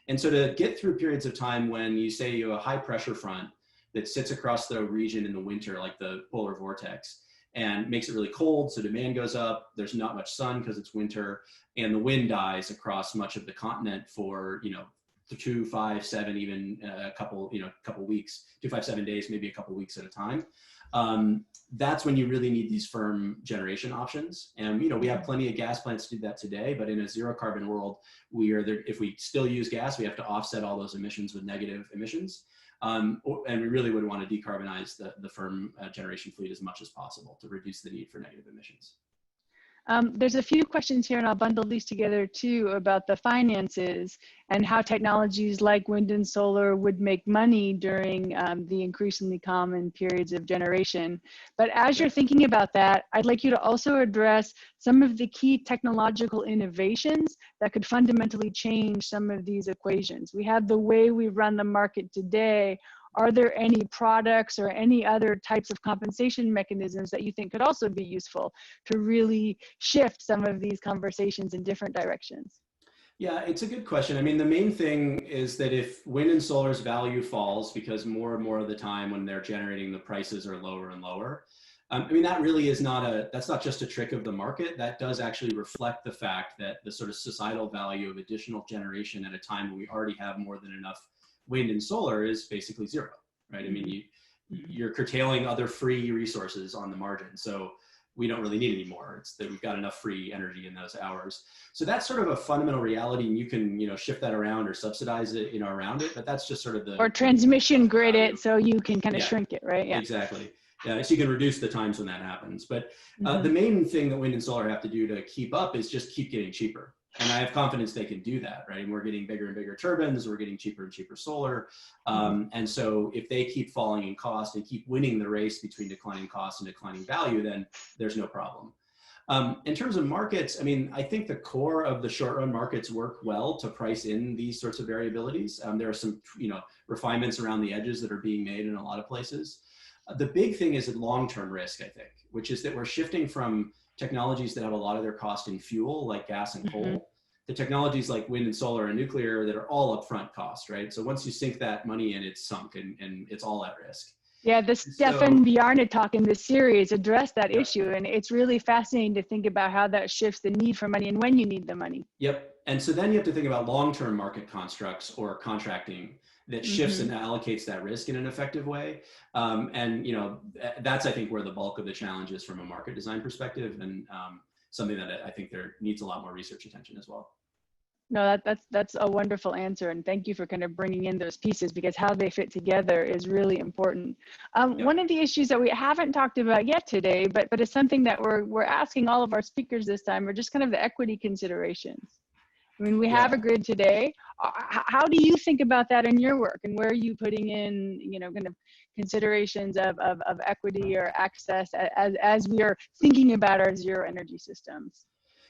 Speaker 2: And so to get through periods of time when you say you have a high pressure front that sits across the region in the winter, like the polar vortex, and makes it really cold, so demand goes up, there's not much sun because it's winter, and the wind dies across much of the continent for 2, 5, 7, even a couple weeks, 2, 5, 7 days, maybe a couple weeks at a time. That's when you really need these firm generation options. And we have plenty of gas plants to do that today, but in a zero carbon world, if we still use gas, we have to offset all those emissions with negative emissions. And we really would want to decarbonize the firm generation fleet as much as possible to reduce the need for negative emissions.
Speaker 1: There's a few questions here, and I'll bundle these together too, about the finances and how technologies like wind and solar would make money during the increasingly common periods of generation. But as you're thinking about that, I'd like you to also address some of the key technological innovations that could fundamentally change some of these equations. We have the way we run the market today. Are there any products or any other types of compensation mechanisms that you think could also be useful to really shift some of these conversations in different directions?
Speaker 2: Yeah, it's a good question. I mean, the main thing is that if wind and solar's value falls, because more and more of the time when they're generating, the prices are lower and lower. I mean, that really is that's not just a trick of the market. That does actually reflect the fact that the sort of societal value of additional generation at a time when we already have more than enough wind and solar is basically zero, right? I mean, you're curtailing other free resources on the margin. So we don't really need any more. It's that we've got enough free energy in those hours. So that's sort of a fundamental reality, and you can, shift that around or subsidize it, around it, but that's just sort of the—
Speaker 1: Or transmission grid it so you can kind of shrink it, right? Yeah.
Speaker 2: Exactly. So you can reduce the times when that happens. But the main thing that wind and solar have to do to keep up is just keep getting cheaper. And I have confidence they can do that, right? And we're getting bigger and bigger turbines, we're getting cheaper and cheaper solar. And so if they keep falling in cost and keep winning the race between declining cost and declining value, then there's no problem. In terms of markets, I mean, I think the core of the short run markets work well to price in these sorts of variabilities. There are some, refinements around the edges that are being made in a lot of places. The big thing is a long-term risk, I think, which is that we're shifting from technologies that have a lot of their cost in fuel, like gas and coal, to technologies like wind and solar and nuclear that are all upfront cost, right? So once you sink that money in, it's sunk and it's all at risk.
Speaker 1: Yeah, the Stefan Bjarne talk in this series addressed that issue, and it's really fascinating to think about how that shifts the need for money and when you need the money.
Speaker 2: Yep, and so then you have to think about long-term market constructs or contracting that shifts and allocates that risk in an effective way. And that's, I think, where the bulk of the challenge is from a market design perspective, and something that I think there needs a lot more research attention as well.
Speaker 1: No, that's a wonderful answer, and thank you for kind of bringing in those pieces, because how they fit together is really important. One of the issues that we haven't talked about yet today, but it's something that we're asking all of our speakers this time, are just kind of the equity considerations. I mean, we have a grid today. How do you think about that in your work, and where are you putting in, kind of considerations of equity or access as we are thinking about our zero energy systems?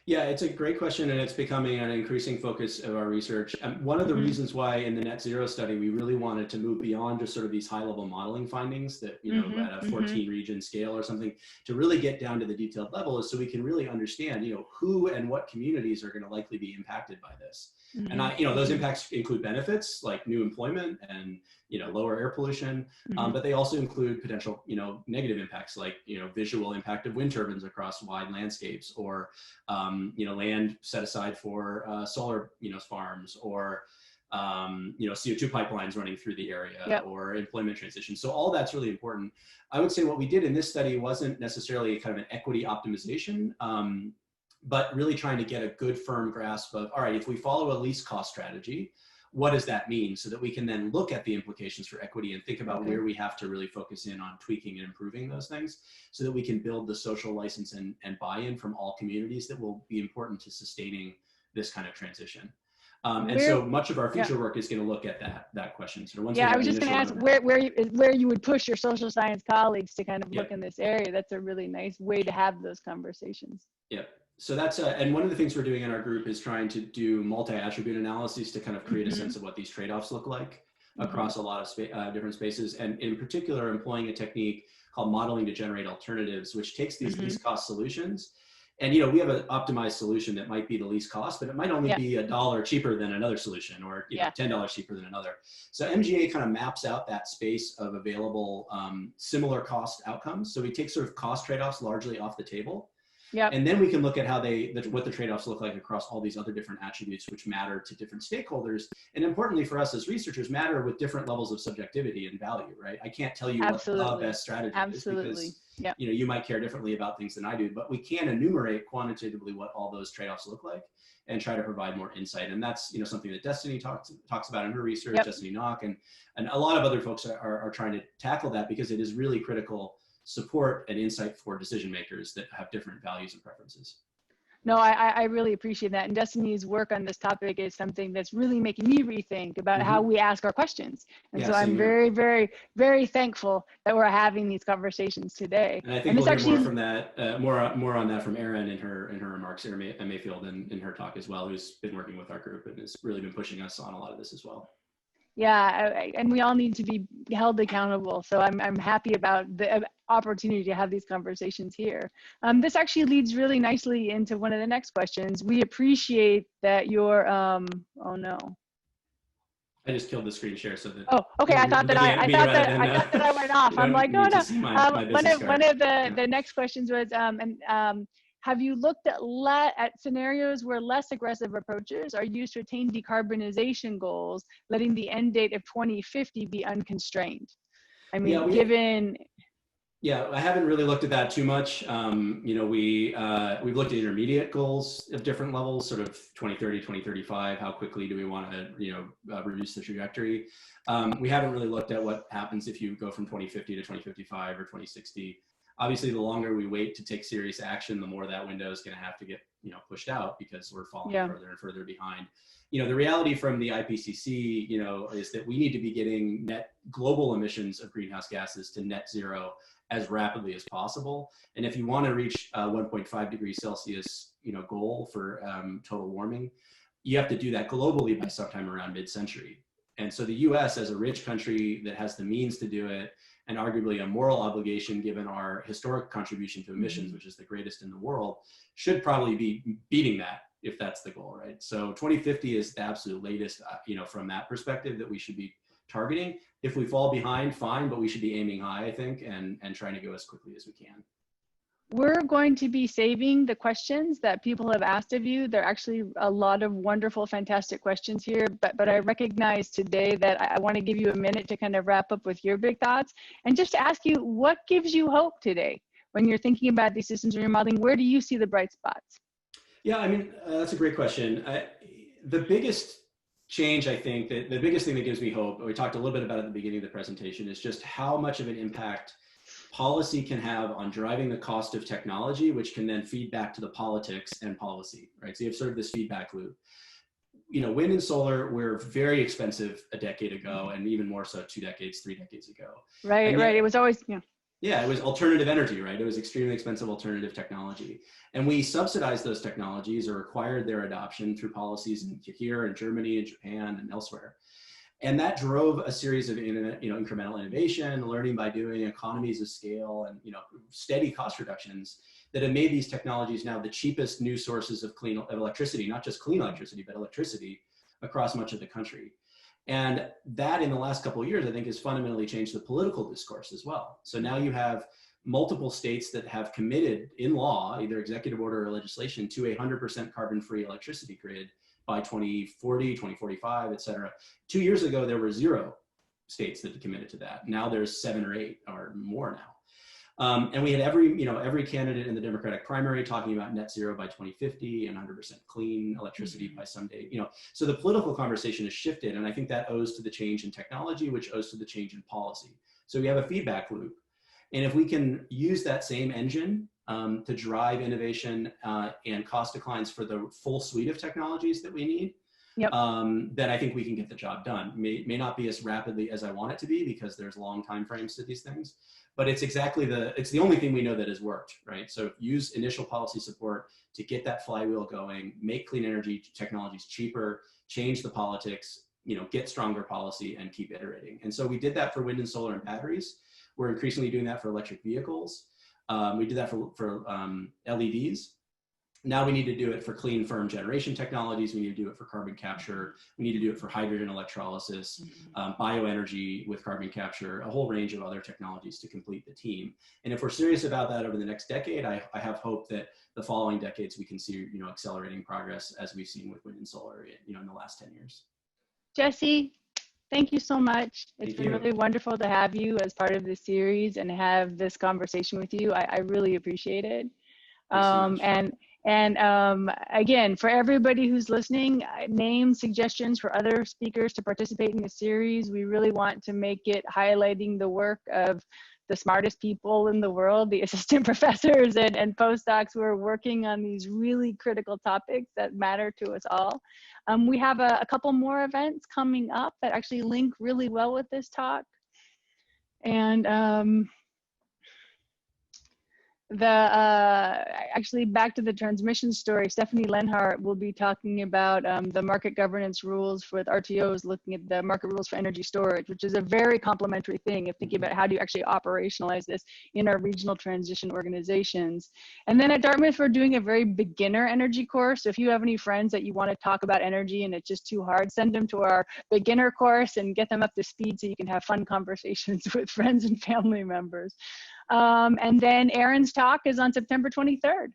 Speaker 2: Yeah, it's a great question, and it's becoming an increasing focus of our research. One of the reasons why in the NetZero study, we really wanted to move beyond just sort of these high-level modeling findings that, at a 14 region scale or something, to really get down to the detailed level, is so we can really understand, who and what communities are going to likely be impacted by this. And those impacts include benefits like new employment and lower air pollution, but they also include potential negative impacts like visual impact of wind turbines across wide landscapes, or land set aside for solar farms, or CO2 pipelines running through the area, or employment transition. So all that's really important. I would say what we did in this study wasn't necessarily kind of an equity optimization, but really trying to get a good firm grasp of, all right, if we follow a least cost strategy, what does that mean? So that we can then look at the implications for equity and think about where we have to really focus in on tweaking and improving those things, so that we can build the social license and buy-in from all communities that will be important to sustaining this kind of transition. And so much of our future work is going to look at that question. So once
Speaker 1: I was just going to ask where you would push your social science colleagues to kind of look in this area. That's a really nice way to have those conversations.
Speaker 2: Yep. So that's, and one of the things we're doing in our group is trying to do multi-attribute analyses to kind of create a sense of what these trade-offs look like across a lot of different spaces. And in particular, employing a technique called modeling to generate alternatives, which takes these least cost solutions. And, we have an optimized solution that might be the least cost, but it might only be $1 cheaper than another solution, or $10 cheaper than another. So MGA kind of maps out that space of available similar cost outcomes. So we take sort of cost trade-offs largely off the table. And then we can look at how what the trade-offs look like across all these other different attributes, which matter to different stakeholders. And importantly for us as researchers, matter with different levels of subjectivity and value, right? I can't tell you what the best strategy is, because you might care differently about things than I do, but we can enumerate quantitatively what all those trade-offs look like and try to provide more insight. And that's something that Destiny talks about in her research, Destiny Knock, and a lot of other folks are trying to tackle that, because it is really critical support and insight for decision makers that have different values and preferences.
Speaker 1: No, I really appreciate that. And Destiny's work on this topic is something that's really making me rethink about how we ask our questions. And so I'm very, very, very thankful that we're having these conversations today.
Speaker 2: And I think we'll hear more from that, more on that from Erin in her remarks, Erin Mayfield in her talk as well, who's been working with our group and has really been pushing us on a lot of this as well.
Speaker 1: Yeah, and we all need to be held accountable. So I'm happy about the opportunity to have these conversations here. This actually leads really nicely into one of the next questions. We appreciate that you're, oh no.
Speaker 2: I just killed the screen share so that.
Speaker 1: Oh, okay. I thought that I went off. I'm like, oh no. One of the next questions was, have you looked at scenarios where less aggressive approaches are used to attain decarbonization goals, letting the end date of 2050 be unconstrained? I mean,
Speaker 2: Yeah, I haven't really looked at that too much. We've looked at intermediate goals of different levels, sort of 2030, 2035. How quickly do we want to, reduce the trajectory? We haven't really looked at what happens if you go from 2050 to 2055 or 2060. Obviously, the longer we wait to take serious action, the more that window is going to have to get, pushed out because we're falling further and further behind. The reality from the IPCC, is that we need to be getting net global emissions of greenhouse gases to net zero as rapidly as possible. And if you want to reach 1.5 degrees Celsius, goal for total warming, you have to do that globally by sometime around mid-century. And so the US, as a rich country that has the means to do it, and arguably a moral obligation given our historic contribution to emissions, which is the greatest in the world, should probably be beating that if that's the goal, right? So 2050 is the absolute latest, from that perspective that we should be targeting. If we fall behind, fine, but we should be aiming high, I think, and trying to go as quickly as we can.
Speaker 1: We're going to be saving the questions that people have asked of you. There are actually a lot of wonderful, fantastic questions here, but I recognize today that I want to give you a minute to kind of wrap up with your big thoughts and just to ask you, what gives you hope today when you're thinking about these systems and you're modeling? Where do you see the bright spots?
Speaker 2: Yeah, I mean, that's a great question. The biggest change, I think, that the biggest thing that gives me hope, we talked a little bit about at the beginning of the presentation, is just how much of an impact policy can have on driving the cost of technology, which can then feed back to the politics and policy, right? So you have sort of this feedback loop. Wind and solar were very expensive a decade ago, and even more so 2 decades, 3 decades ago.
Speaker 1: Right, right. It was always,
Speaker 2: Yeah, it was alternative energy, right? It was extremely expensive alternative technology. And we subsidized those technologies or required their adoption through policies here in Germany and Japan and elsewhere. And that drove a series of incremental innovation, learning by doing, economies of scale, and steady cost reductions that have made these technologies now the cheapest new sources of clean electricity, not just clean electricity, but electricity across much of the country. And that in the last couple of years, I think, has fundamentally changed the political discourse as well. So now you have multiple states that have committed in law, either executive order or legislation, to a 100% carbon-free electricity grid by 2040, 2045, et cetera. 2 years ago, there were 0 states that had committed to that. Now there's 7 or 8 or more now. And we had every candidate in the Democratic primary talking about net zero by 2050 and 100% clean electricity by someday. So the political conversation has shifted, and I think that owes to the change in technology, which owes to the change in policy. So we have a feedback loop, and if we can use that same engine to drive innovation and cost declines for the full suite of technologies that we need, then I think we can get the job done. May not be as rapidly as I want it to be because there's long time frames to these things, but it's it's the only thing we know that has worked, right? So use initial policy support to get that flywheel going, make clean energy technologies cheaper, change the politics, get stronger policy, and keep iterating. And so we did that for wind and solar and batteries. We're increasingly doing that for electric vehicles. We did that for LEDs. Now we need to do it for clean, firm generation technologies. We need to do it for carbon capture. We need to do it for hydrogen electrolysis, bioenergy with carbon capture, a whole range of other technologies to complete the team. And if we're serious about that over the next decade, I have hope that the following decades we can see, accelerating progress as we've seen with wind and solar, in the last 10 years.
Speaker 1: Jesse, thank you so much. It's been really wonderful to have you as part of this series and have this conversation with you. I really appreciate it. And again, for everybody who's listening, name suggestions for other speakers to participate in the series. We really want to make it highlighting the work of the smartest people in the world, the assistant professors and postdocs who are working on these really critical topics that matter to us all. We have a couple more events coming up that actually link really well with this talk. And actually back to the transmission story, Stephanie Lenhart will be talking about the market governance rules with RTOs, looking at the market rules for energy storage, which is a very complementary thing of thinking about how do you actually operationalize this in our regional transition organizations. And then at Dartmouth, we're doing a very beginner energy course. So if you have any friends that you want to talk about energy and it's just too hard, send them to our beginner course and get them up to speed so you can have fun conversations with friends and family members. And then Aaron's talk is on September 23rd,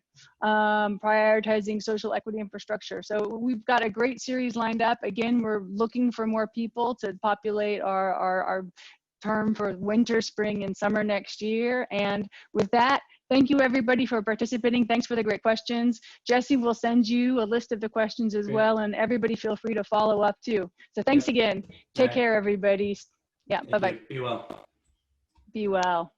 Speaker 1: prioritizing social equity infrastructure. So we've got a great series lined up. Again, we're looking for more people to populate our term for winter, spring, and summer next year. And with that, thank you everybody for participating. Thanks for the great questions. Jesse will send you a list of the questions as well, and everybody feel free to follow up too. So thanks again. Take care, everybody. Yeah, bye-bye.
Speaker 2: Be well.
Speaker 1: Be well.